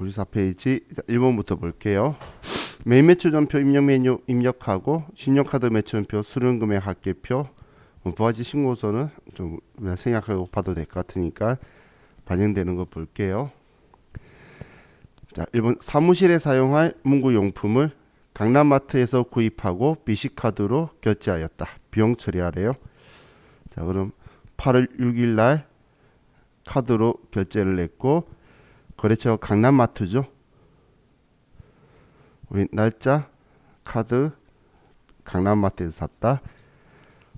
94페이지 1번부터 볼게요. 메인 매출 전표 입력 메뉴 입력하고 신용카드 매출 전표 수령금액 합계표 부가지 신고서는 좀 생략하고 봐도 될 것 같으니까 반영되는 거 볼게요. 자, 1번 사무실에 사용할 문구용품을 강남마트에서 구입하고 BC카드로 결제하였다. 비용 처리하래요. 자, 그럼 8월 6일 날 카드로 결제를 했고 거래처가 강남마트죠. 우리 날짜 카드 강남마트에서 샀다.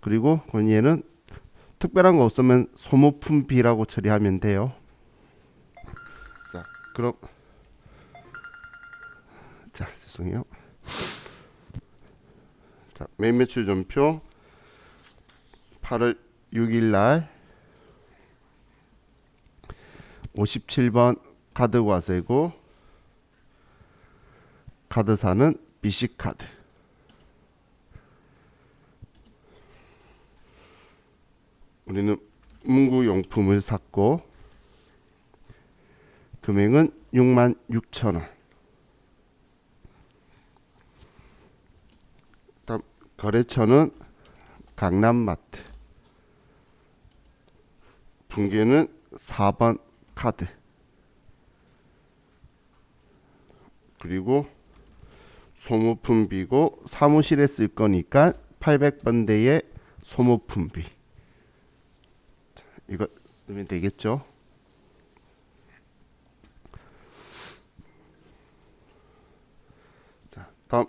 그리고 얘는 특별한 거 없으면 소모품비라고 처리하면 돼요. 자, 그럼 죄송해요. 자, 메인 매출 전표 8월 6일 날 57번 카드 과세고 카드사는 BC카드. 우리는 문구용품을 샀고 금액은 66,000원. 다음 거래처는 강남마트. 분기는 4번 카드. 그리고 소모품비고 사무실에 쓸 거니까 800번대의 소모품비. 이거 쓰면 되겠죠. 자, 다음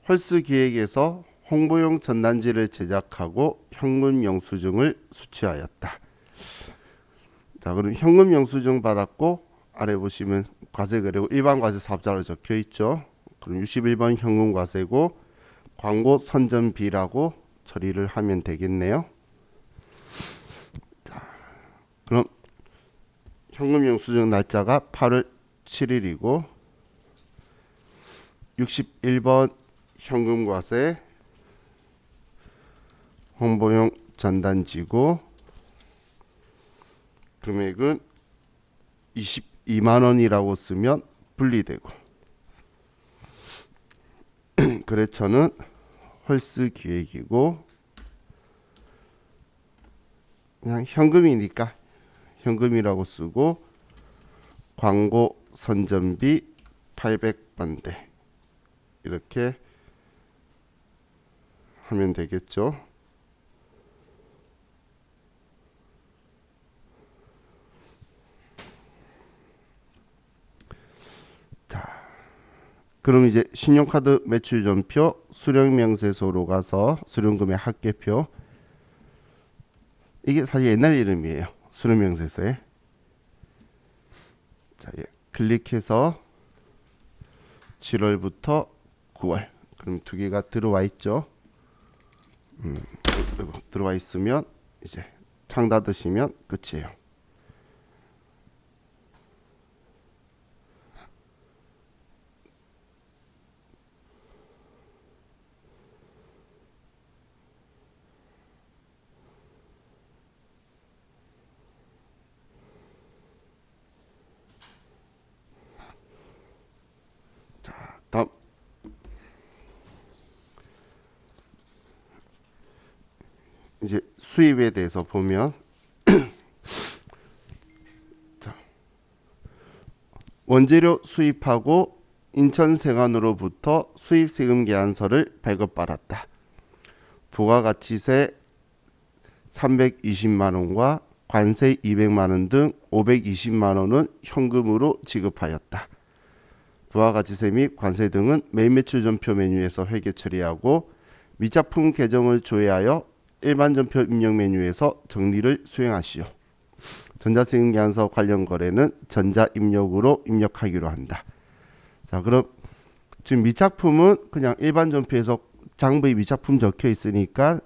헐스기획에서 홍보용 전단지를 제작하고 현금 영수증을 수취하였다. 자, 그럼 현금 영수증 받았고 아래 보시면 과세거래고 일반 과세 사업자로 적혀 있죠. 그럼 61번 현금 과세고 광고 선전비라고 처리를 하면 되겠네요. 자, 그럼 현금 영수증 날짜가 8월 7일이고 61번 현금 과세 홍보용 전단지고 금액은 22만 원이라고 쓰면 분리되고 거래처는 헐스기획이고 그냥 현금이니까 현금이라고 쓰고 광고 선전비 800번대 이렇게 하면 되겠죠. 자, 그럼 이제 신용카드 매출 전표 수령명세서로 가서 수령금액 합계표. 이게 사실 옛날 이름이에요. 수령명세서에. 자, 클릭해서 7월부터 9월. 그럼 두 개가 들어와 있죠. 들어와 있으면 이제 창 닫으시면 끝이에요. 자, 다음 이제 수입에 대해서 보면 자, 원재료 수입하고 인천생활으로부터 수입세금 계산서를 발급받았다. 부가가치세 320만 원과 관세 200만 원 등 520만 원은 현금으로 지급하였다. 부가가치세 및 관세 등은 메인 매출 전표 메뉴에서 회계 처리하고 미작품 계정을 조회하여 일반 전표 입력 메뉴에서 정리를 수행하시오. 전자세금 계산서 관련 거래는 전자 입력으로 입력하기로 한다. 자, 그럼 지금 미작품은 그냥 일반 전표에서 장부에 미작품 적혀 있으니까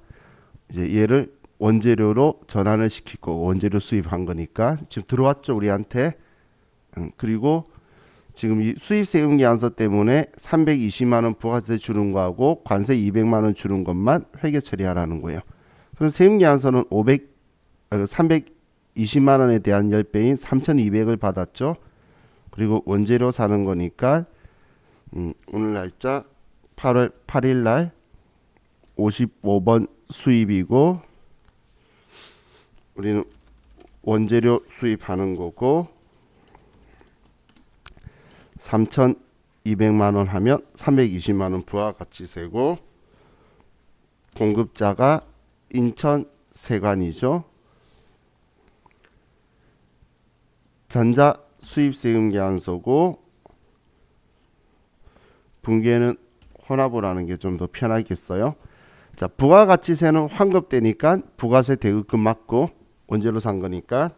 이제 얘를 원재료로 전환을 시키고 원재료 수입한 거니까 지금 들어왔죠 우리한테. 그리고 지금 이 수입세금 계산서 때문에 320만 원 부가세 주는 거하고 관세 200만 원 주는 것만 회계 처리하라는 거예요. 그럼 세금 계산서는 320만 원에 대한 10배인 3,200을 받았죠. 그리고 원재료 사는 거니까 오늘 날짜 8월 8일 날 55번 수입이고 우리는 원재료 수입하는 거고 3,200만 원 하면 320만 원 부가가치세고 공급자가 인천세관이죠. 전자 수입세금 계산서고 분기에는 혼합을 하는 게 좀 더 편하겠어요. 자, 부가가치세는 환급되니까 부가세 대급금 맞고 원재료 산 거니까.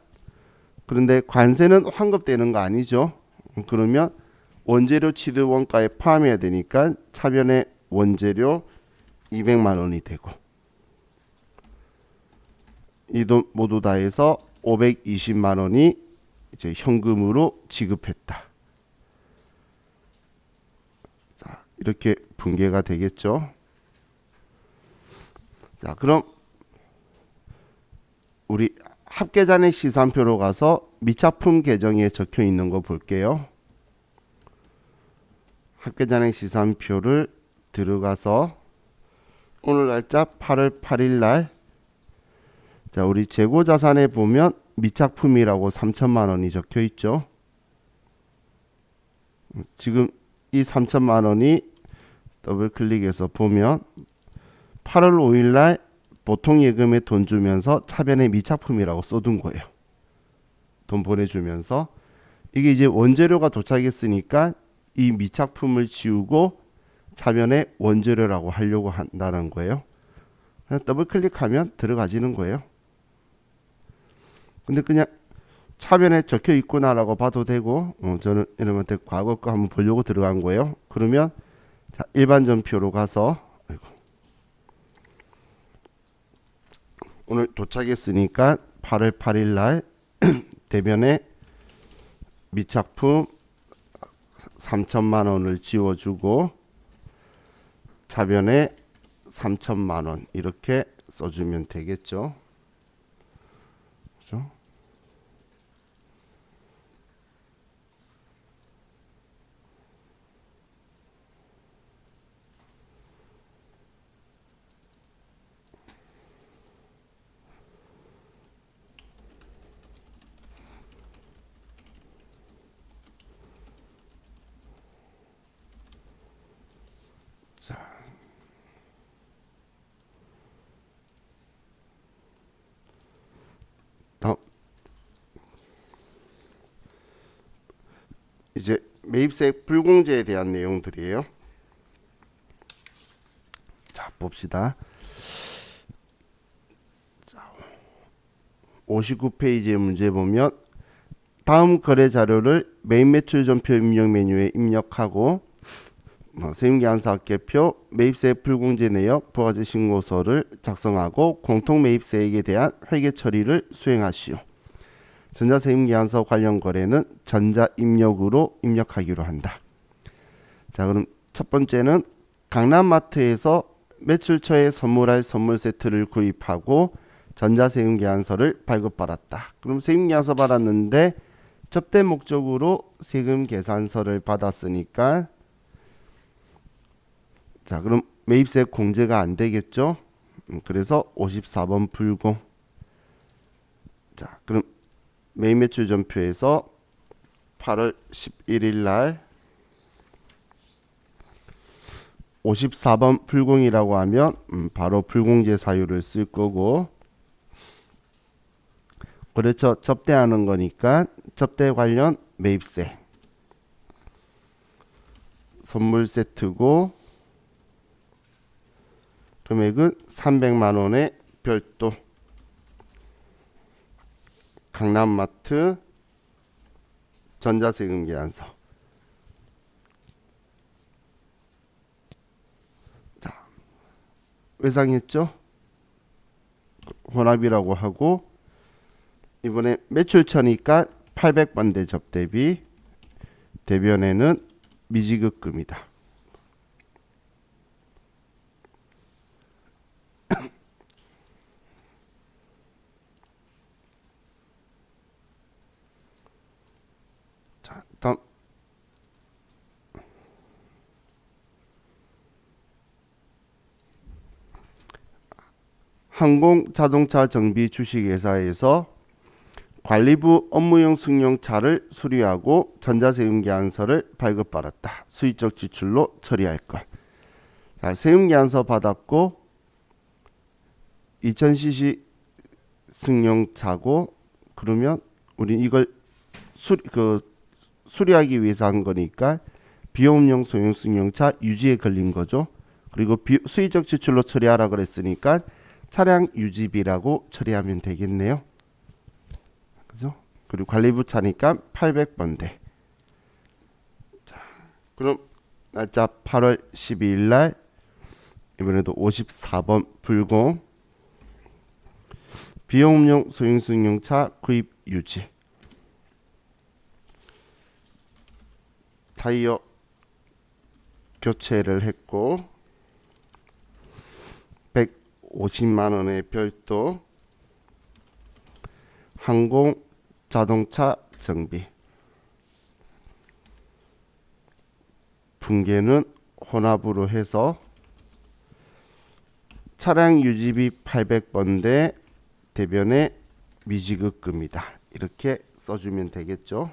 그런데 관세는 환급되는 거 아니죠. 그러면 원재료 취득 원가에 포함해야 되니까 차변에 원재료 200만 원이 되고 이 돈 모두 다 해서 520만 원이 이제 현금으로 지급했다. 자, 이렇게 분계가 되겠죠. 자, 그럼 우리 합계잔액 시산표로 가서 미착품 계정에 적혀 있는 거 볼게요. 합계잔액 시산표를 들어가서 오늘 날짜 8월 8일 날 자, 우리 재고자산에 보면 미착품이라고 3천만 원이 적혀 있죠. 지금 이 3천만 원이 더블 클릭해서 보면 8월 5일 날 보통 예금에 돈 주면서 차변에 미착품이라고 써둔 거예요. 돈 보내주면서 이게 이제 원재료가 도착했으니까 이 미착품을 지우고 차변에 원재료라고 하려고 한다는 거예요. 그냥 더블 클릭하면 들어가지는 거예요. 근데 그냥 차변에 적혀 있구나라고 봐도 되고 저는 이놈한테 과거 거 한번 보려고 들어간 거예요. 그러면 자, 일반 전표로 가서 오늘 도착했으니까 8월 8일 날 대변에 미착품 3천만 원을 지워주고 차변에 3천만 원 이렇게 써주면 되겠죠. 그렇죠? 다음 이제 매입세 불공제에 대한 내용들이에요. 자, 봅시다. 59페이지의 문제 보면 다음 거래 자료를 매입 매출 전표 입력 메뉴에 입력하고 세금계산서 합계표, 매입세 불공제 내역, 부가세 신고서를 작성하고 공통 매입세액에 대한 회계 처리를 수행하시오. 전자세금계산서 관련 거래는 전자입력으로 입력하기로 한다. 자, 그럼 첫 번째는 강남마트에서 매출 초에 선물할 선물 세트를 구입하고 전자세금계산서를 발급받았다. 그럼 세금계산서 받았는데 접대 목적으로 세금계산서를 받았으니까 자, 그럼 매입세 공제가 안 되겠죠? 그래서 54번 불공. 자, 그럼 매입 매출 전표에서 8월 11일 날 54번 불공이라고 하면 바로 불공제 사유를 쓸 거고 거래처 접대하는 거니까 접대 관련 매입세 선물 세트고 금액은 300만 원의 별도 강남마트 전자세금 계산서. 자, 외상했죠? 혼합이라고 하고 이번에 매출처니까 800반대 접대비 대변에는 미지급금이다. 자, 다음 항공자동차 정비 주식회사에서 관리부 업무용 승용차를 수리하고 전자세금계산서를 발급받았다. 수익적 지출로 처리할 것. 자, 세금계산서 받았고 2000cc 승용차고 그러면 우리 이걸 수리하기 위해서 한 거니까 비용용 소형 승용차 유지에 걸린 거죠. 그리고 수익적 지출로 처리하라 그랬으니까 차량 유지비라고 처리하면 되겠네요. 그죠? 그리고 관리부 차니까 800번대. 자, 그럼 날짜 8월 12일 날 이번에도 54번 불공 비용용 소형 승용차 구입 유지. 타이어 교체를 했고 150만 원의 별도 항공 자동차 정비. 분계는 혼합으로 해서 차량 유지비 800번대 대변에 미지급금이다. 이렇게 써주면 되겠죠.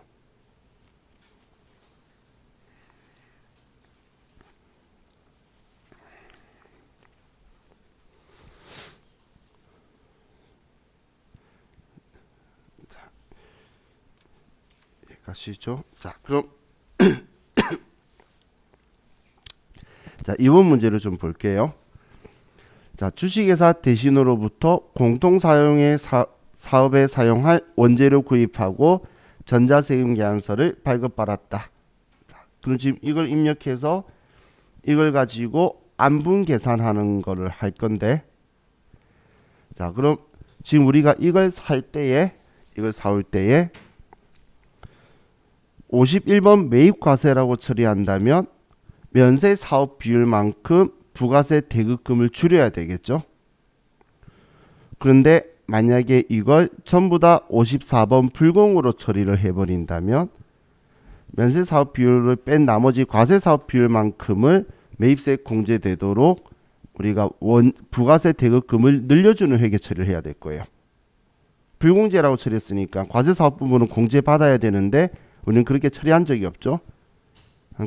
가시죠. 자, 그럼 자, 이번 문제를 좀 볼게요. 자, 주식회사 대신으로부터 공통 사용의 사업에 사용할 원재료 구입하고 전자세금계산서를 발급받았다. 자, 그럼 지금 이걸 입력해서 이걸 가지고 안분 계산하는 거를 할 건데, 자, 그럼 지금 우리가 이걸 사올 때에 51번 매입과세라고 처리한다면 면세 사업 비율만큼 부가세 대급금을 줄여야 되겠죠. 그런데 만약에 이걸 전부 다 54번 불공으로 처리를 해버린다면 면세 사업 비율을 뺀 나머지 과세 사업 비율만큼을 매입세 공제되도록 우리가 부가세 대급금을 늘려주는 회계 처리를 해야 될 거예요. 불공제라고 처리했으니까 과세 사업 부분은 공제 받아야 되는데 우리는 그렇게 처리한 적이 없죠.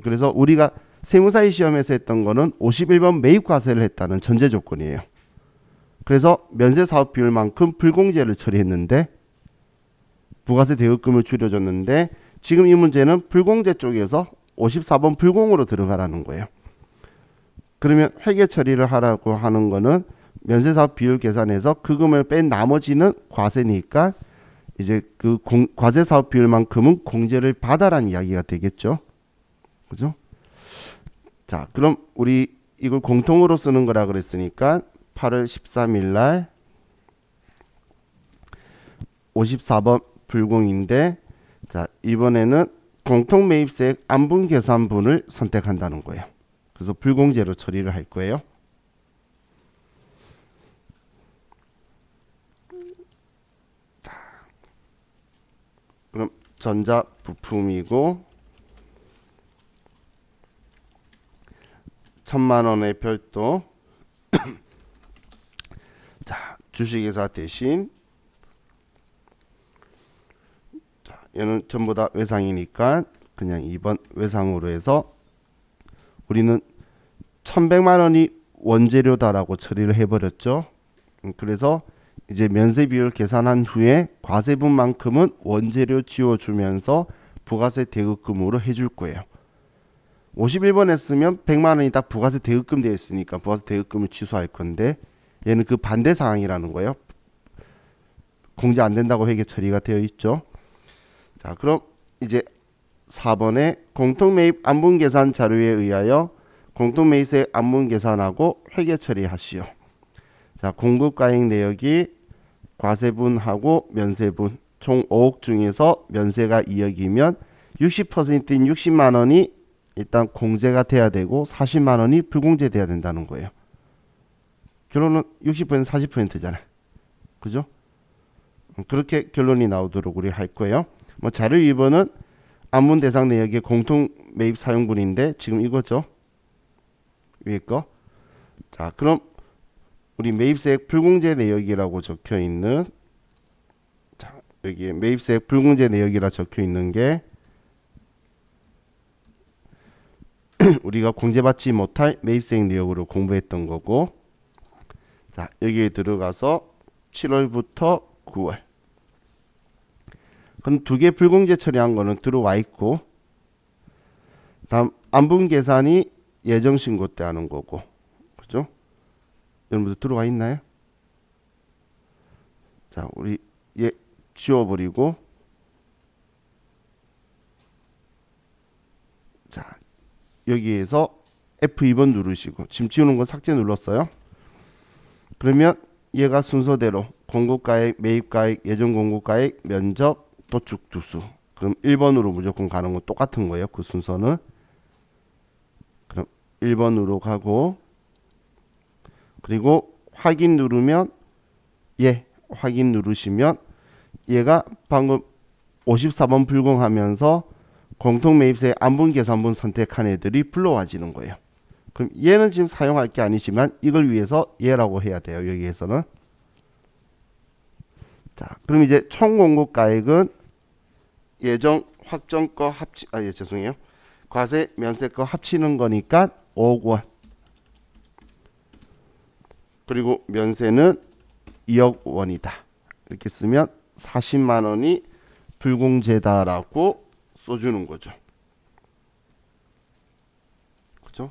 그래서 우리가 세무사위 시험에서 했던 거는 51번 매입과세를 했다는 전제 조건이에요. 그래서 면세사업 비율만큼 불공제를 처리했는데 부가세 대급금을 줄여줬는데 지금 이 문제는 불공제 쪽에서 54번 불공으로 들어가라는 거예요. 그러면 회계 처리를 하라고 하는 거는 면세사업 비율 계산해서 그 금을 뺀 나머지는 과세니까 이제 그 과세 사업 비율만큼은 공제를 받아라는 이야기가 되겠죠. 그죠? 자, 그럼 우리 이걸 공통으로 쓰는 거라 그랬으니까 8월 13일 날 54번 불공인데, 자, 이번에는 공통 매입세 안분 계산분을 선택한다는 거예요. 그래서 불공제로 처리를 할 거예요. 그럼 전자 부품이고 1000만 원의 별도. 자, 주식회사 대신, 자, 얘는 전부 다 외상이니까 그냥 2번 외상으로 해서 우리는 1100만 원이 원재료다라고 처리를 해버렸죠. 그래서 이제 면세 비율 계산한 후에 과세분만큼은 원재료 지워주면서 부가세 대급금으로 해줄 거예요. 51번 했으면 100만 원이 딱 부가세 대급금 되어 있으니까 부가세 대급금을 취소할 건데 얘는 그 반대 상황이라는 거예요. 공제 안 된다고 회계 처리가 되어 있죠. 자, 그럼 이제 4번에 공통매입 안분 계산 자료에 의하여 공통매입세 안분 계산하고 회계 처리하시오. 자, 공급가액 내역이 과세분하고 면세분 총 5억 중에서 면세가 2억이면 60%인 60만 원이 일단 공제가 돼야 되고 40만 원이 불공제 돼야 된다는 거예요. 결론은 60% 40%잖아요. 그죠? 그렇게 결론이 나오도록 우리 할 거예요. 뭐 자료 2번은 안문 대상 내역의 공통 매입 사용분인데 지금 이거죠. 위에 거. 자, 그럼 우리 매입세액 불공제 내역이라고 적혀 있는, 자, 여기에 매입세액 불공제 내역이라 적혀 있는 게 우리가 공제받지 못할 매입세액 내역으로 공부했던 거고, 자, 여기에 들어가서 7월부터 9월. 그럼 두 개 불공제 처리한 거는 들어와 있고, 다음 안분 계산이 예정 신고 때 하는 거고, 그죠? 여러분들 들어와 있나요? 자, 우리 얘 지워버리고, 자, 여기에서 F2번 누르시고, 지금 지우는 건 삭제 눌렀어요. 그러면 얘가 순서대로 공고가액, 매입가액, 예정 공고가액, 면적, 도축 두수. 그럼 1번으로 무조건 가는 건 똑같은 거예요. 그 순서는. 그럼 1번으로 가고, 그리고 확인 누르면, 확인 누르시면 얘가 방금 54번 불공하면서 공통매입세 안분계산분 선택한 애들이 불러와지는 거예요. 그럼 얘는 지금 사용할 게 아니지만 이걸 위해서 얘라고 해야 돼요. 여기에서는. 자, 그럼 이제 총 공고가액은 예정 확정 거 죄송해요. 과세 면세 거 합치는 거니까 5억 원. 그리고 면세는 2억 원이다. 이렇게 쓰면 40만 원이 불공제다라고 써주는 거죠. 그죠?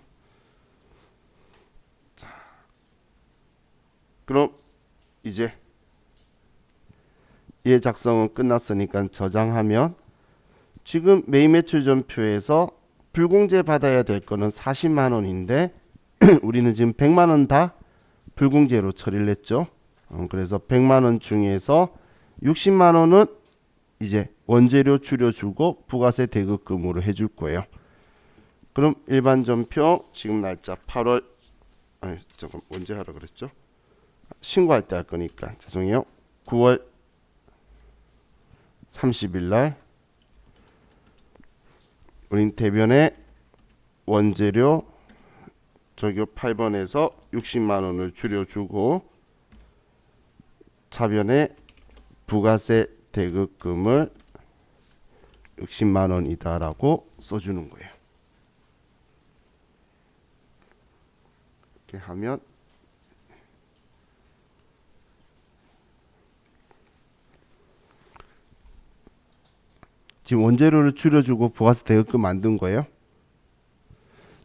자, 그럼 이제 얘 작성은 끝났으니까 저장하면 지금 매입 매출 전표에서 불공제 받아야 될 거는 40만 원인데 우리는 지금 100만 원 다 불공제로 처리를 했죠. 그래서 100만 원 중에서 60만 원은 이제 원재료 줄여주고 부가세 대급금으로 해줄 거예요. 그럼 일반 전표 지금 날짜 8월 잠깐 언제 하라 그랬죠? 신고할 때 할 거니까 죄송해요. 9월 30일 날 우린 대변에 원재료 적용 8번에서 60만 원을 줄여주고 차변에 부가세 대급금을 60만 원이다라고 써주는 거예요. 이렇게 하면 지금 원재료를 줄여주고 부가세 대급금 만든 거예요.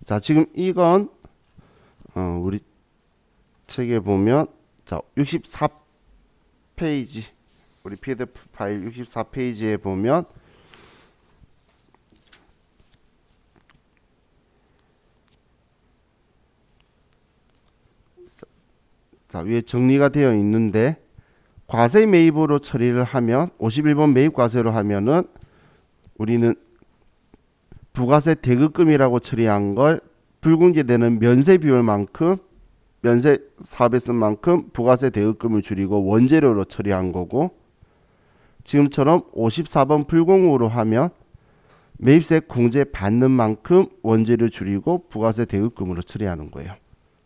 자, 지금 이건 우리 책에 보면 자 64페이지 우리 PDF 파일 64페이지에 보면 자 위에 정리가 되어 있는데 과세 매입으로 처리를 하면 51번 매입 과세로 하면은 우리는 부가세 대급금이라고 처리한 걸 불공제되는 면세 비율만큼 면세 사업에 쓴 만큼 부가세 대급금을 줄이고 원재료로 처리한 거고 지금처럼 54번 불공으로 하면 매입세 공제 받는 만큼 원재료 줄이고 부가세 대급금으로 처리하는 거예요.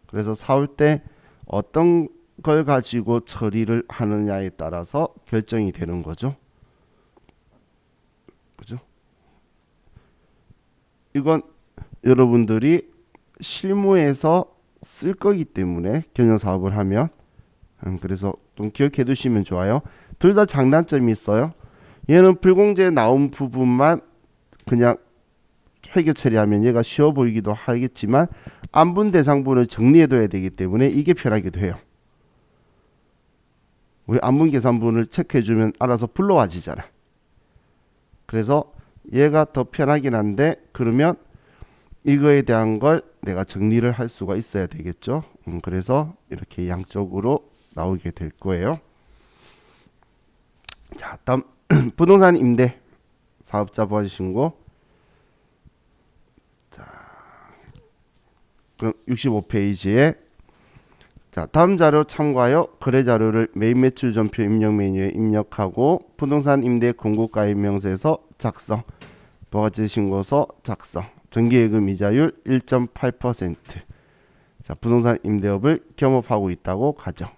그래서 사올 때 어떤 걸 가지고 처리를 하느냐에 따라서 결정이 되는 거죠. 그죠? 이건 여러분들이 실무에서 쓸 거기 때문에 경영사업을 하면 그래서 좀 기억해 두시면 좋아요. 둘 다 장단점이 있어요. 얘는 불공제 나온 부분만 그냥 회계 처리하면 얘가 쉬워 보이기도 하겠지만 안분 대상분을 정리해 둬야 되기 때문에 이게 편하기도 해요. 우리 안분 계산분을 체크해 주면 알아서 불러와지잖아. 그래서 얘가 더 편하긴 한데 그러면 이거에 대한 걸 내가 정리를 할 수가 있어야 되겠죠. 그래서 이렇게 양쪽으로 나오게 될 거예요. 자, 다음 부동산 임대 사업자 보아주신 거 그럼 65페이지에 자, 다음 자료 참고하여 거래 자료를 매입 매출 전표 입력 메뉴에 입력하고 부동산 임대 공고가입 명세서 작성, 부가가치 신고서 작성, 정기예금 이자율 1.8%. 자, 부동산 임대업을 겸업하고 있다고 가정.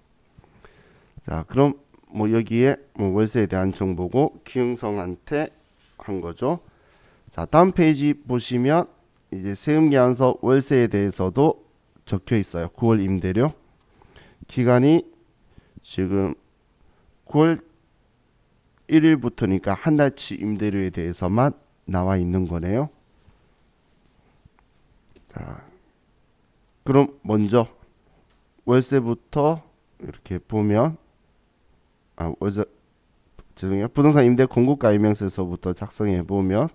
자, 그럼 뭐 여기에 뭐 월세에 대한 정보고 기흥성한테 한 거죠. 자, 다음 페이지 보시면 이제 세금계약서 월세에 대해서도 적혀 있어요. 9월 임대료. 기간이 지금 9월 1일부터니까 한 달치 임대료에 대해서만 나와 있는 거네요. 자, 그럼 먼저 월세부터 이렇게 보면 월세 죄송해요. 부동산 임대 공고가 임명서서부터 작성해 보면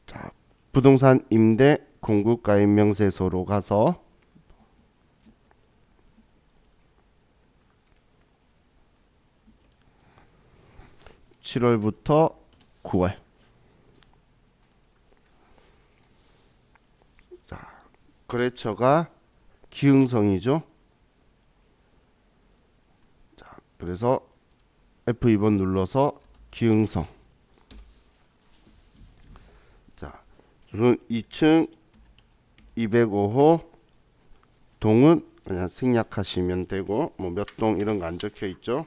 자, 부동산 임대 공고가 임명세서로 가서 (7월부터) (9월) 자, 거래처가 기흥성이죠. 자, 그래서 F2번 눌러서 기흥성. 자, 우선 2층 205호 동은 그냥 생략하시면 되고 뭐 몇 동 이런 거 안 적혀 있죠.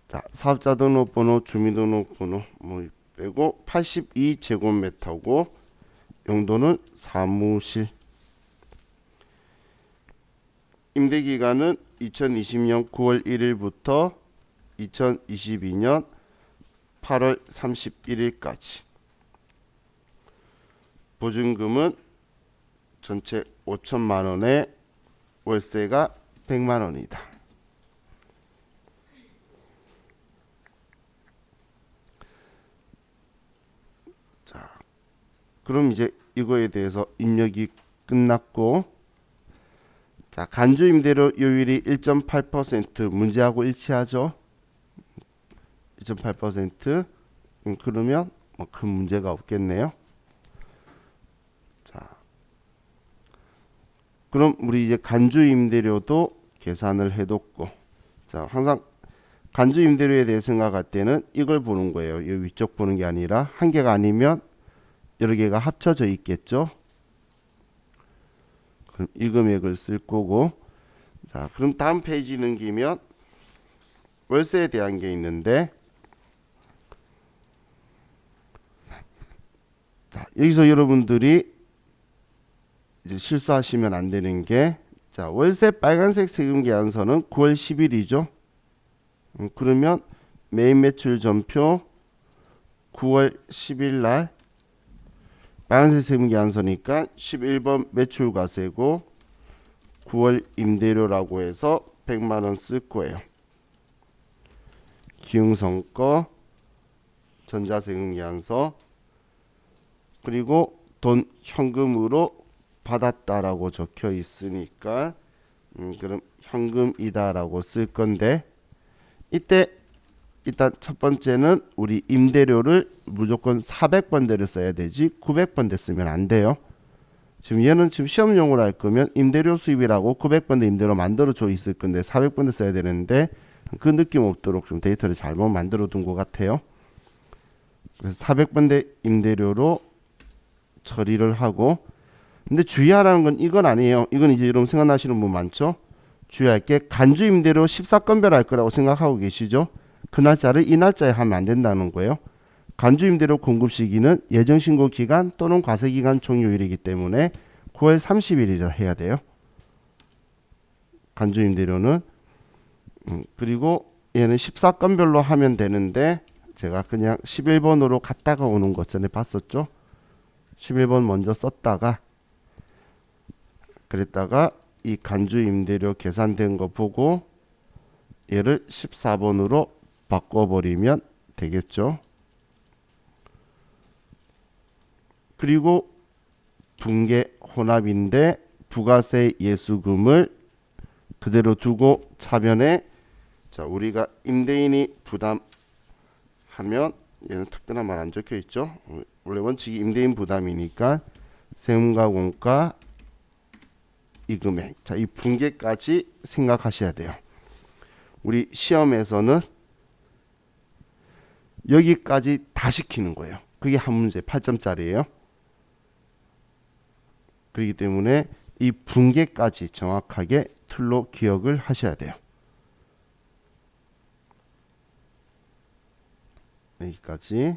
자, 사업자 등록번호, 주민등록번호 뭐 빼고 82제곱미터고 용도는 사무실. 임대기간은 2020년 9월 1일부터 2022년 8월 31일까지. 보증금은 전체 5천만 원에 월세가 100만 원이다. 자, 그럼 이제 이거에 대해서 입력이 끝났고, 자, 간주 임대료 요율이 1.8% 문제하고 일치하죠. 1.8%. 그러면 뭐 큰 문제가 없겠네요. 자, 그럼 우리 이제 간주 임대료도 계산을 해뒀고, 자, 항상 간주 임대료에 대해 생각할 때는 이걸 보는 거예요. 이 위쪽 보는 게 아니라 한 개가 아니면 여러 개가 합쳐져 있겠죠. 그럼 이 금액을 쓸 거고, 자, 그럼 다음 페이지 넘기면 월세에 대한 게 있는데, 자, 여기서 여러분들이 이제 실수하시면 안 되는 게, 자, 월세 빨간색 세금 계산서는 9월 10일이죠. 그러면 매입 매출 전표 9월 10일 날 빨간색 세금 계산서니까 11번 매출과세고 9월 임대료라고 해서 100만 원 쓸 거예요. 기흥성 거 전자세금 계산서 그리고 돈 현금으로 받았다라고 적혀 있으니까 그럼 현금이다라고 쓸 건데, 이때 일단 첫 번째는 우리 임대료를 무조건 400번대를 써야 되지 900번대 쓰면 안 돼요. 지금 얘는 지금 시험용으로 할 거면 임대료 수입이라고 900번대 임대료 만들어 줘 있을 건데 400번대 써야 되는데 그 느낌 없도록 좀 데이터를 잘못 만들어 둔 것 같아요. 그래서 400번대 임대료로 처리를 하고, 근데 주의하라는 건 이건 아니에요. 이건 이제 여러분 생각나시는 분 많죠? 주의할 게 간주 임대료 14건별 할 거라고 생각하고 계시죠? 그 날짜를 이 날짜에 하면 안 된다는 거예요. 간주 임대료 공급 시기는 예정 신고 기간 또는 과세 기간 종료일이기 때문에 9월 30일이라 해야 돼요. 간주 임대료는 그리고 얘는 14건별로 하면 되는데 제가 그냥 11번으로 갔다가 오는 것 전에 봤었죠? 11번 먼저 썼다가 그랬다가 이 간주 임대료 계산된 거 보고 얘를 14번으로 바꿔버리면 되겠죠. 그리고 분계 혼합인데 부가세 예수금을 그대로 두고 차변에 자, 우리가 임대인이 부담하면 얘는 특별한 말 안 적혀 있죠. 원래 원칙이 임대인 부담이니까 세금과 원가 이 금액. 자, 이 분계까지 생각하셔야 돼요. 우리 시험에서는 여기까지 다 시키는 거예요. 그게 한 문제 8점짜리예요. 그렇기 때문에 이 분계까지 정확하게 틀로 기억을 하셔야 돼요. 여기까지.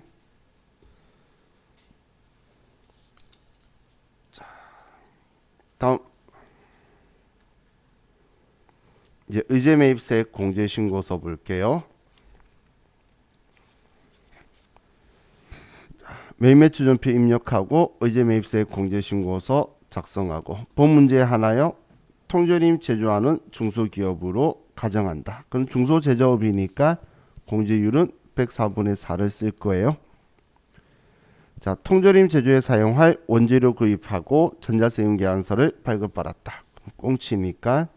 자, 다음 이제 의제 매입세 공제 신고서 볼게요. 매입 매출 전표 입력하고 의제 매입세 공제 신고서 작성하고 본 문제 하나요. 통조림 제조하는 중소기업으로 가정한다. 그럼 중소제조업이니까 공제율은 104분의 4를 쓸 거예요. 자, 통조림 제조에 사용할 원재료 구입하고 전자세금 계산서를 발급받았다. 꽁치니까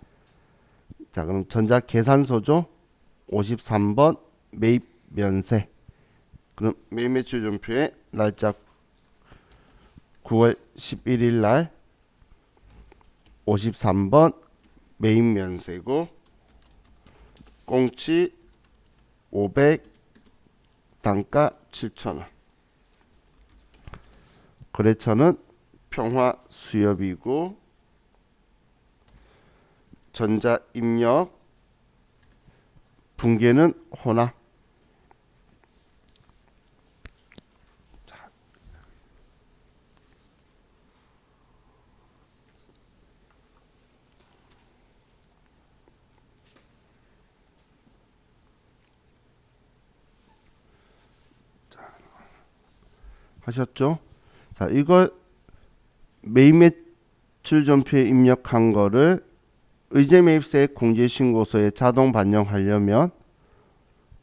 자, 그럼 전자계산서죠. 53번 매입 면세. 그럼 매입 매출 전표에 날짜 9월 11일 날 53번 매입 면세고 꽁치 500 단가 7,000원. 거래처는 평화 수협이고 전자 입력 분계는 혼합. 하셨죠? 자, 이걸 매입 매출 전표에 입력한 거를 의제 매입세 공제 신고서에 자동 반영하려면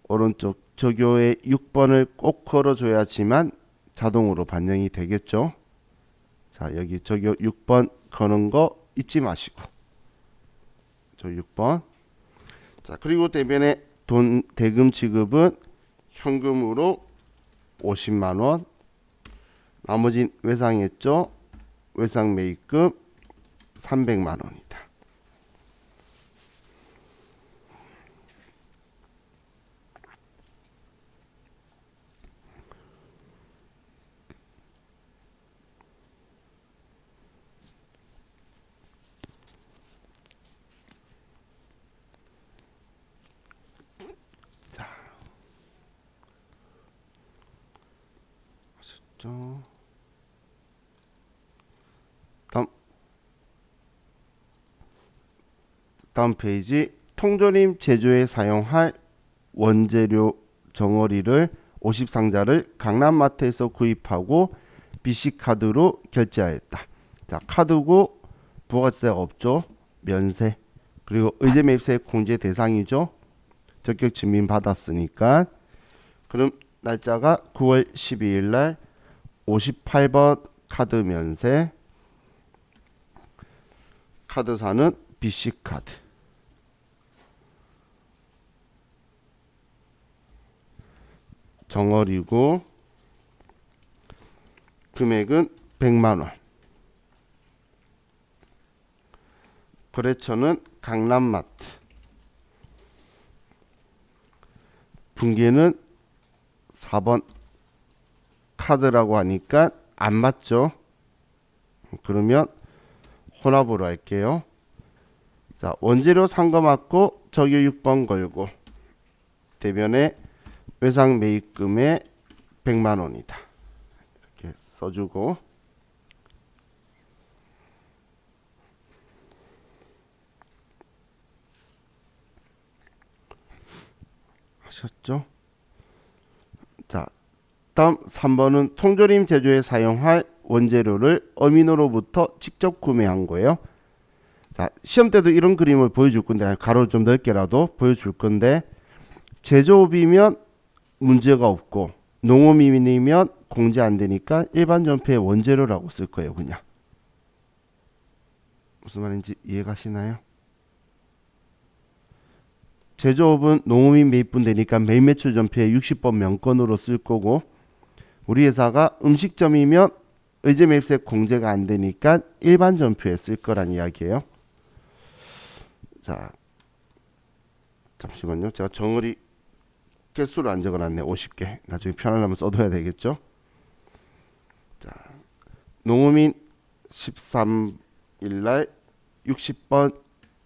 오른쪽 적요에 6번을 꼭 걸어줘야지만 자동으로 반영이 되겠죠. 자, 여기 적요 6번 거는 거 잊지 마시고 저 6번. 자, 그리고 대변에 돈 대금 지급은 현금으로 50만 원. 나머진 외상했죠. 외상 매입금 300만 원이다. 자, 하셨죠? 다음 페이지. 통조림 제조에 사용할 원재료 정어리를 50상자를 강남마트에서 구입하고 BC카드로 결제하였다. 자, 카드고 부가세가 없죠. 면세. 그리고 의제 매입세 공제 대상이죠. 적격 증빙 받았으니까. 그럼 날짜가 9월 12일 날 58번 카드 면세. 카드사는 BC카드. 정어리고 금액은 100만 원. 거래처는 강남마트. 분계는 4번 카드라고 하니까 안 맞죠. 그러면 혼합으로 할게요. 자, 원재료 산 거 맞고 적요 6번 걸고 대변에 외상 매입금에 100만 원이다. 이렇게 써주고 하셨죠? 자, 다음 3번은 통조림 제조에 사용할 원재료를 어민으로부터 직접 구매한 거예요. 자, 시험 때도 이런 그림을 보여줄 건데 가로 좀 넓게라도 보여줄 건데 제조업이면 문제가 없고 농업이면 공제 안 되니까 일반 전표의 원재료라고 쓸 거예요. 그냥 무슨 말인지 이해가시나요? 제조업은 농어민 매입분 되니까 매입 매출 전표에 60번 명건으로 쓸 거고, 우리 회사가 음식점이면 의제 매입세 공제가 안 되니까 일반 전표에 쓸 거란 이야기예요. 자, 잠시만요. 제가 정의리 개수를 안 적어놨네. 50개. 나중에 편하려면 써둬야 되겠죠. 자, 농어민 13일날 60번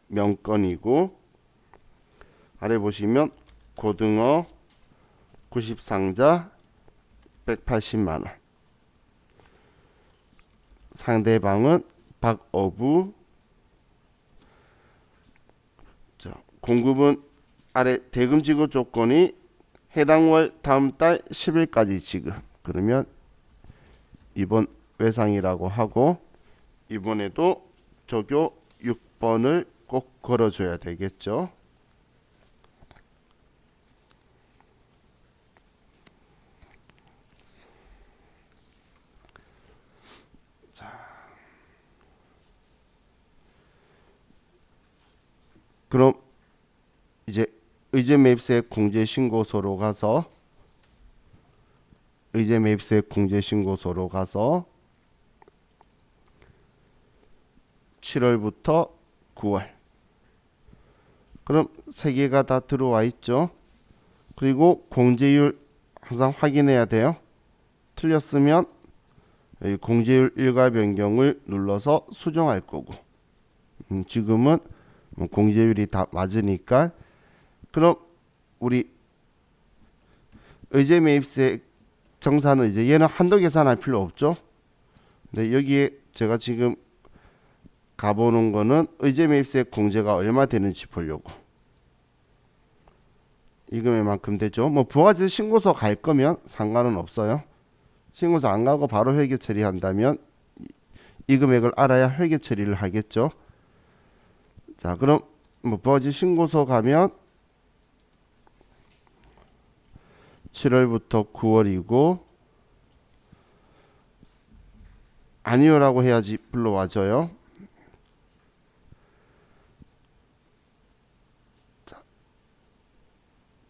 명건이고, 아래 보시면 고등어 90상자 180만원, 상대방은 박어부. 자, 공급은 아래 대금 지급 조건이 해당 월 다음 달 10일까지 지급. 그러면 이번 외상이라고 하고, 이번에도 적요 6번을 꼭 걸어줘야 되겠죠. 그럼 이제 의제 매입세 공제 신고소로 가서 7월부터 9월, 그럼 세 개가 다 들어와 있죠. 그리고 공제율 항상 확인해야 돼요. 틀렸으면 여기 공제율 일괄 변경을 눌러서 수정할 거고, 지금은 공제율이 다 맞으니까. 그럼 우리 의제 매입세 정산은 이제 얘는 한도 계산할 필요 없죠. 근데 여기에 제가 지금 가보는 거는 의제 매입세 공제가 얼마 되는지 보려고. 이 금액만큼 되죠. 뭐 부가세 신고서 갈 거면 상관은 없어요. 신고서 안 가고 바로 회계 처리한다면 이 금액을 알아야 회계 처리를 하겠죠. 자, 그럼 뭐 부가세 신고서 가면 7월부터 9월이고, 아니요라고 해야지 불러와줘요. 자,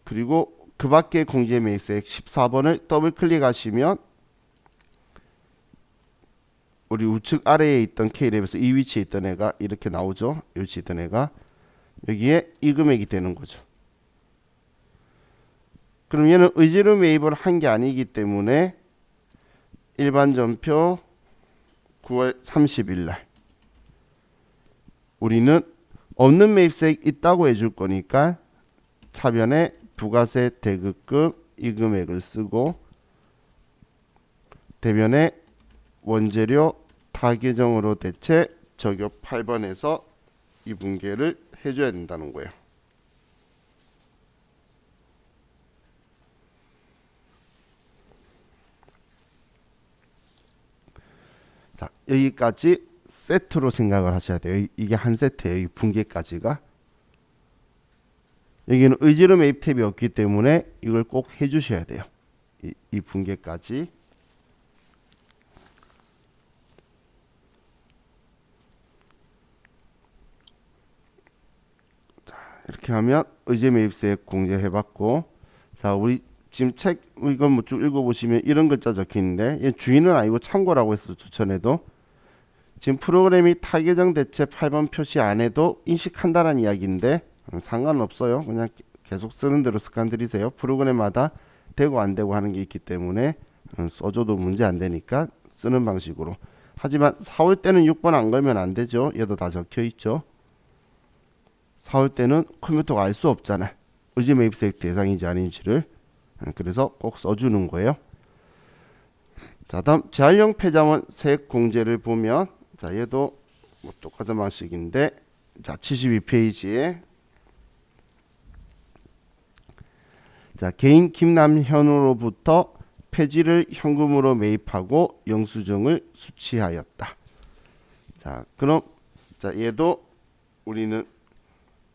그리고 그 밖에 공제 매입세액 14번을 더블 클릭하시면 우리 우측 아래에 있던 K랩에서 이 위치에 있던 애가 이렇게 나오죠. 이 위치에 있던 애가 여기에 이 금액이 되는 거죠. 그럼 얘는 의제로 매입을 한 게 아니기 때문에 일반 전표 9월 30일 날 우리는 없는 매입세액 있다고 해줄 거니까 차변에 부가세 대급금 이 금액을 쓰고, 대변에 원재료 타계정으로 대체 적용 8번에서 이 분계를 해줘야 된다는 거예요. 자, 여기까지 세트로 생각을 하셔야 돼요. 이게 한 세트예요. 이 분계까지가. 여기는 의제로 매입 탭이 없기 때문에 이걸 꼭 해주셔야 돼요. 이 분계까지. 자, 이렇게 하면 의제 매입세액 공제해봤고, 자, 우리 지금 책 이건 뭐 쭉 읽어보시면 이런 글자 적혀있는데, 얘 주인은 아니고 참고라고 해서 추천해도, 지금 프로그램이 타계정 대체 8번 표시 안 해도 인식한다는 이야기인데 상관없어요. 그냥 계속 쓰는 대로 습관 들이세요. 프로그램마다 되고 안 되고 하는 게 있기 때문에 써줘도 문제 안 되니까 쓰는 방식으로. 하지만 사올 때는 6번 안 걸면 안 되죠. 얘도 다 적혀 있죠. 사올 때는 컴퓨터가 알 수 없잖아. 의제 매입세액 대상인지 아닌지를. 그래서 꼭 써주는 거예요. 자, 다음 재활용 폐자원 세액 공제를 보면, 자, 얘도 뭐 똑같은 방식인데, 자, 72페이지에 자, 개인 김남현으로부터 폐지를 현금으로 매입하고 영수증을 수취하였다. 자, 그럼 자, 얘도 우리는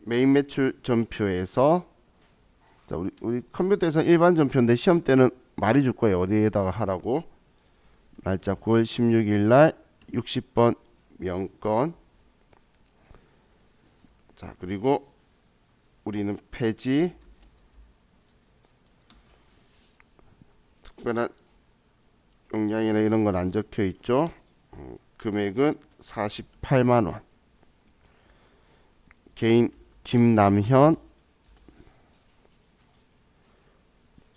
매입 매출 전표에서, 자, 우리 컴퓨터에서 일반 전표인데 시험 때는 말해줄 거예요. 어디에다가 하라고. 날짜 9월 16일 날 60번 명건. 자, 그리고 우리는 폐지, 특별한 용량이나 이런 건 안 적혀 있죠. 금액은 48만 원. 개인 김남현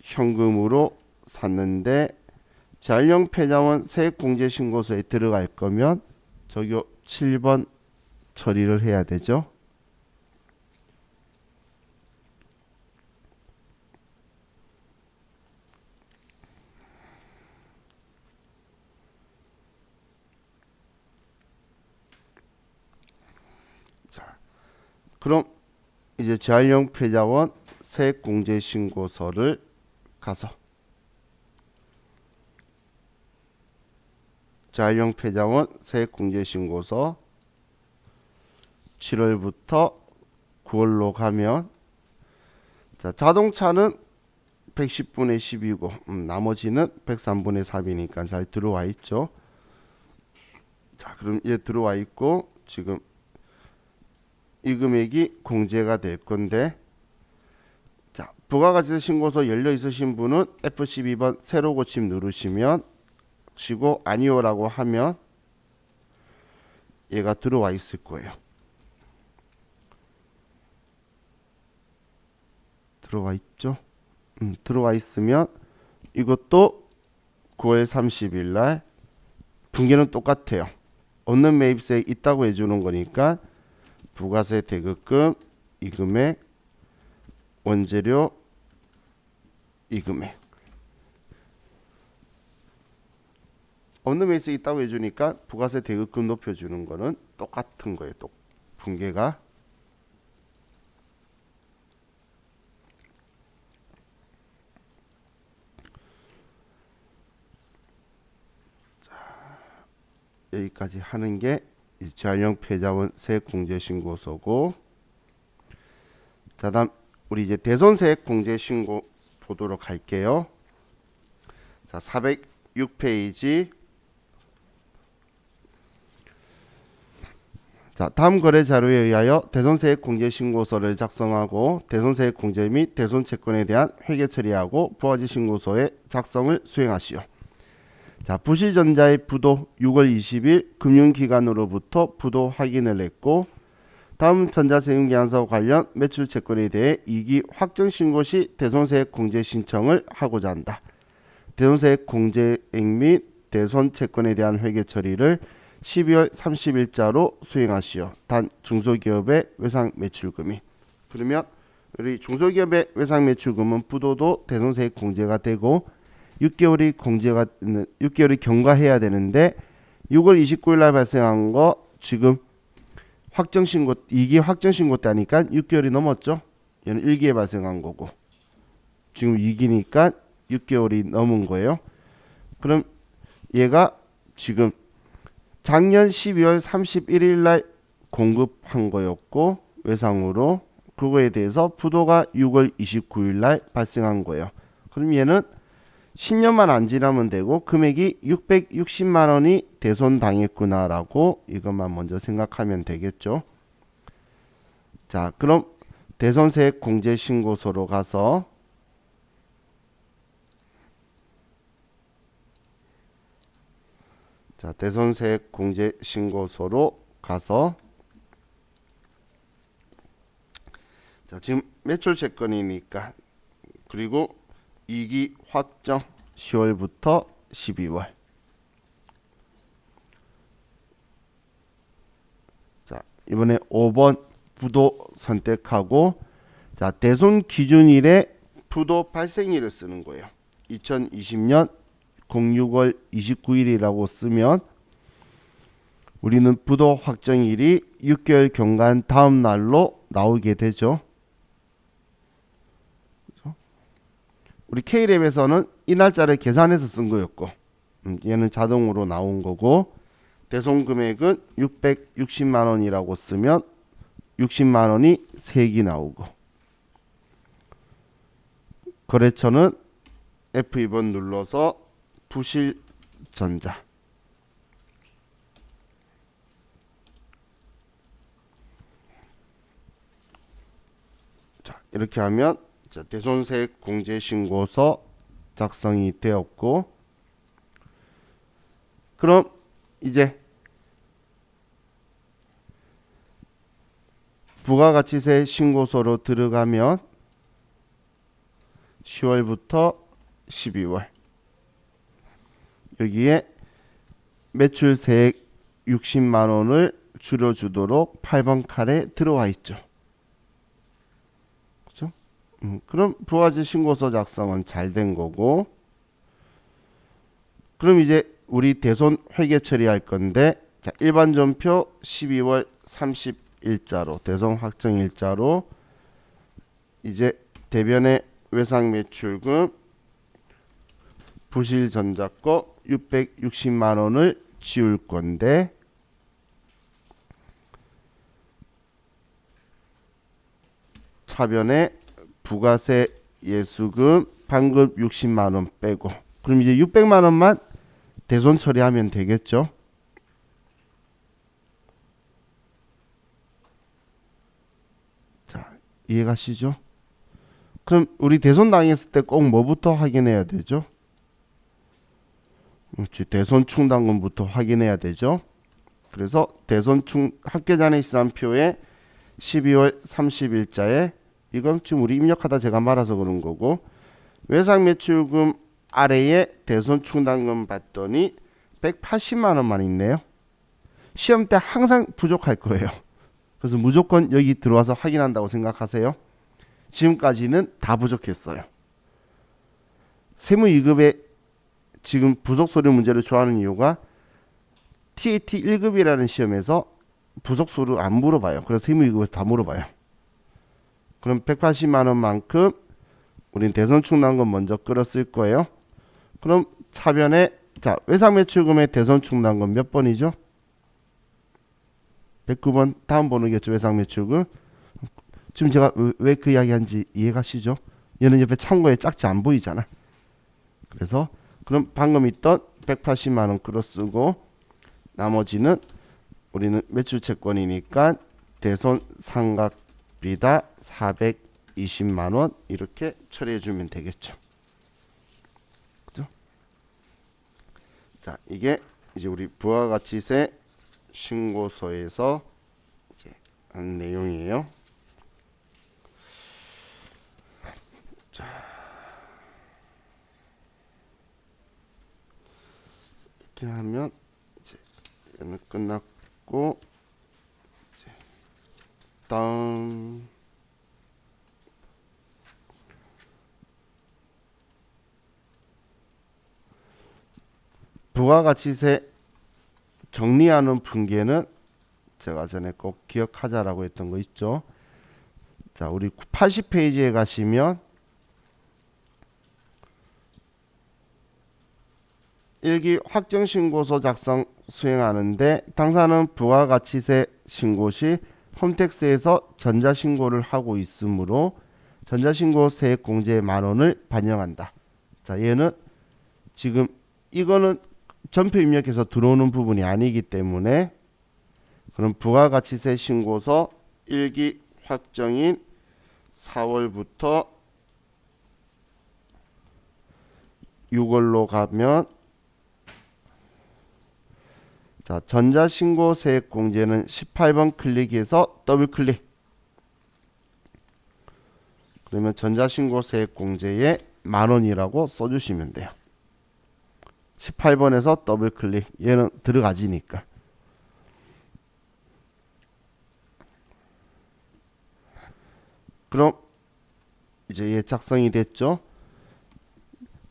현금으로 샀는데 재활용 폐자원 세액공제신고서에 들어갈 거면 저기 7번 처리를 해야 되죠. 자, 그럼 이제 재활용 폐자원 세액공제신고서를 가서 재활용 폐자원 세액공제신고서 7월부터 9월로 가면 자, 자동차는 110분의 10이고 나머지는 103분의 3이니까 잘 들어와 있죠. 자, 그럼 얘 들어와 있고 지금 이 금액이 공제가 될 건데 자, 부가가치세 신고서 열려 있으신 분은 F12번 새로 고침 누르시면 치고 아니오라고 하면 얘가 들어와 있을 거예요. 들어와 있죠? 들어와 있으면 이것도 9월 30일 날 분계는 똑같아요. 없는 매입세액 있다고 해주는 거니까 부가세 대급금 이 금액, 원재료 이 금액. 없는 매입세액 있다고 해주니까 부가세 대급금 높여주는 거는 똑같은 거예요. 또 분계가. 여기까지 하는 게 재활용 폐자원 세액공제신고서고, 자, 다음 우리 이제 대손세액공제신고 보도록 할게요. 자, 406페이지. 자, 다음 거래 자료에 의하여 대손세액공제신고서를 작성하고 대손세액공제 및 대손채권에 대한 회계 처리하고 부가지 신고서의 작성을 수행하시오. 자, 부실전자의 부도 6월 20일 금융기관으로부터 부도 확인을 했고, 다음 전자세금계약서 관련 매출채권에 대해 이기 확정신고 시 대손세액 공제 신청을 하고자 한다. 대손세액 공제액 및 대손채권에 대한 회계 처리를 12월 30일자로 수행하시오. 단 중소기업의 외상매출금이. 그러면 우리 중소기업의 외상매출금은 부도도 대손세액 공제가 되고 6개월이 경과해야 되는데 6월 29일 날 발생한 거 지금 확정신고, 이게 확정신고 때 하니까 6개월이 넘었죠. 얘는 1기에 발생한 거고 지금 2기니까 6개월이 넘은 거예요. 그럼 얘가 지금 작년 12월 31일 날 공급한 거였고 외상으로 그거에 대해서 부도가 6월 29일 날 발생한 거예요. 그럼 얘는 10년만 안 지나면 되고 금액이 660만 원이 대손당했구나라고 이것만 먼저 생각하면 되겠죠. 자, 그럼 대손세액 공제신고서로 가서 자, 대손세액 공제신고서로 가서 자, 지금 매출채권이니까 그리고 2기 확정 10월부터 12월. 자, 이번에 5번 부도 선택하고 자, 대손 기준일에 부도 발생일을 쓰는 거예요. 2020년 06월 29일이라고 쓰면 우리는 부도 확정일이 6개월 경과한 다음 날로 나오게 되죠. 우리 K랩에서는 이 날짜를 계산해서 쓴 거였고 얘는 자동으로 나온 거고 대손 금액은 660만 원이라고 쓰면 60만 원이 3기 나오고 거래처는 F2번 눌러서 부실전자 이렇게 하면 자, 대손세액 공제신고서 작성이 되었고, 그럼 이제 부가가치세 신고서로 들어가면 10월부터 12월 여기에 매출세액 60만 원을 줄여주도록 8번 칸에 들어와 있죠. 그죠? 그럼 부가가치 신고서 작성은 잘 된 거고, 그럼 이제 우리 대손 회계 처리할 건데, 자, 일반 전표 12월 30일자로 대손 확정 일자로 이제 대변의 외상 매출금 부실 전자거 660만 원을 지울 건데, 차변에 부가세 예수금 반급 60만 원 빼고, 그럼 이제 600만 원만 대손 처리하면 되겠죠. 자, 이해가시죠? 그럼 우리 대손 당했을 때 꼭 뭐부터 확인해야 되죠? 그렇지, 대손 충당금부터 확인해야 되죠. 그래서 대손 합계잔의 시산표에 12월 30일자에 이건 지금 우리 입력하다 제가 말아서 그런 거고, 외상 매출금 아래에 대손 충당금 봤더니 180만 원만 있네요. 시험 때 항상 부족할 거예요. 그래서 무조건 여기 들어와서 확인한다고 생각하세요. 지금까지는 다 부족했어요. 세무 2급에 지금 부속 서류 문제를 좋아하는 이유가 TAT 1급이라는 시험에서 부속 서류 안 물어봐요. 그래서 세무 2급에서 다 물어봐요. 그럼 180만 원만큼 우린 대손 충당금 먼저 끌었을 거예요. 그럼 차변에 자, 외상 매출금의 대손 충당금 몇 번이죠? 109번 다음 번호겠죠. 외상 매출금. 지금 제가 왜 그 이야기 한지 이해가시죠? 얘는 옆에 참고에 짝지 안 보이잖아. 그래서 그럼 방금 있던 180만 원 끌어쓰고, 나머지는 우리는 매출 채권이니까 대손 상각비다 420만 원 이렇게 처리해 주면 되겠죠. 그죠? 자, 이게 이제 우리 부가가치세 신고서에서 이제 한 내용이에요. 자, 이렇게 하면 이제 얘는 끝났고, 이제 다음 부가가치세 정리하는 분계는 제가 전에 꼭 기억하자라고 했던 거 있죠. 자, 우리 80페이지에 가시면 일기 확정신고서 작성 수행하는데, 당사는 부가가치세 신고 시 홈택스에서 전자신고를 하고 있으므로 전자신고 세액 공제 만원을 반영한다. 자, 얘는 지금 이거는 전표 입력해서 들어오는 부분이 아니기 때문에, 그럼 부가가치세 신고서 일기 확정인 4월부터 6월로 가면, 자, 전자신고 세액 공제는 18번 클릭해서 더블 클릭. 그러면 전자신고 세액 공제에 만원이라고 써주시면 돼요. 18번에서 더블 클릭. 얘는 들어가지니까. 그럼 이제 얘 작성이 됐죠.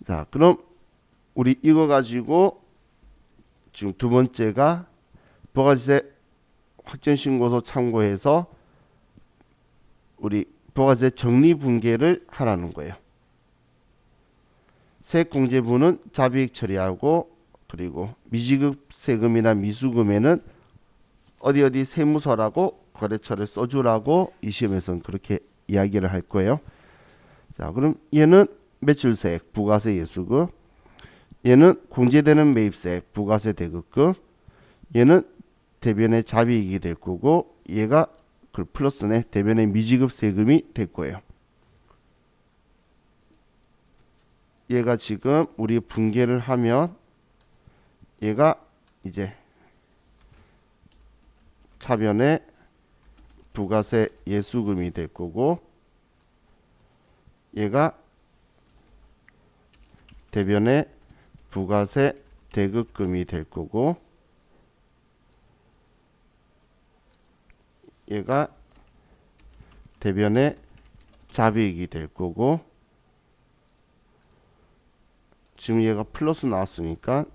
자, 그럼 우리 이거 가지고 지금 두 번째가 부가가치세 확정신고서 참고해서 우리 부가가치세 정리분계를 하라는 거예요. 세액공제부는 자비익 처리하고, 그리고 미지급 세금이나 미수금에는 어디 세무서라고 거래처를 써주라고 이 시험에서는 그렇게 이야기를 할 거예요. 자, 그럼 얘는 매출세액 부가세 예수금, 얘는 공제되는 매입세액 부가세 대급금, 얘는 대변의 자비익이 될 거고, 얘가 그 플러스네 대변의 미지급 세금이 될 거예요. 얘가 지금 우리 분계를 하면 얘가 이제 차변에 부가세 예수금이 될 거고 얘가 대변에 부가세 대급금이 될 거고 얘가 대변에 잡이익이 될 거고 지금 얘가 플러스 나왔으니까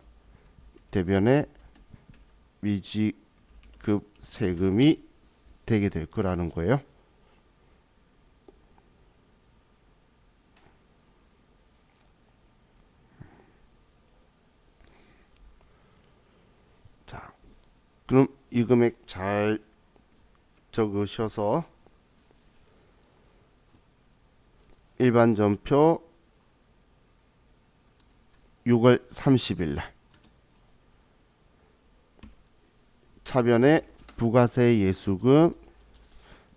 대변에 미지급 세금이 되게 될 거라는 거예요. 자, 그럼 이 금액 잘 적으셔서 일반 전표 6월 30일 날 차변에 부가세 예수금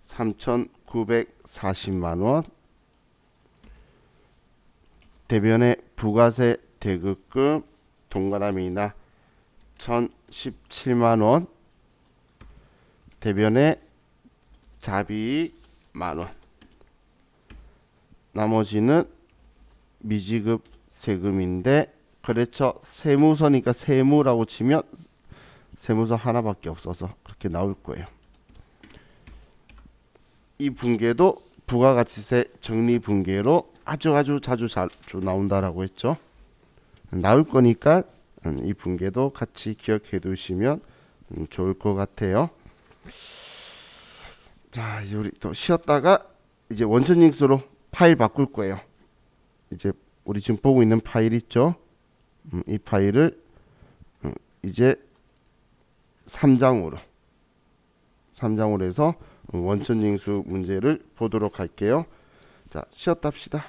3,940만 원, 대변에 부가세 대급금 동그라미나 1,017만 원, 대변에 자비익 만원, 나머지는 미지급 세금인데 거래처 세무서니까 세무라고 치면 세무서 하나밖에 없어서 그렇게 나올 거예요. 이 분계도 부가가치세 적립분계로 아주 자주 나온다라고 했죠. 나올 거니까 이 분계도 같이 기억해 두시면 좋을 것 같아요. 자, 이제 우리 또 쉬었다가 이제 원천징수로 파일 바꿀 거예요. 이제 우리 지금 보고 있는 파일 있죠? 이 파일을 이제 3장으로 해서 원천징수 문제를 보도록 할게요. 자, 쉬었다 합시다.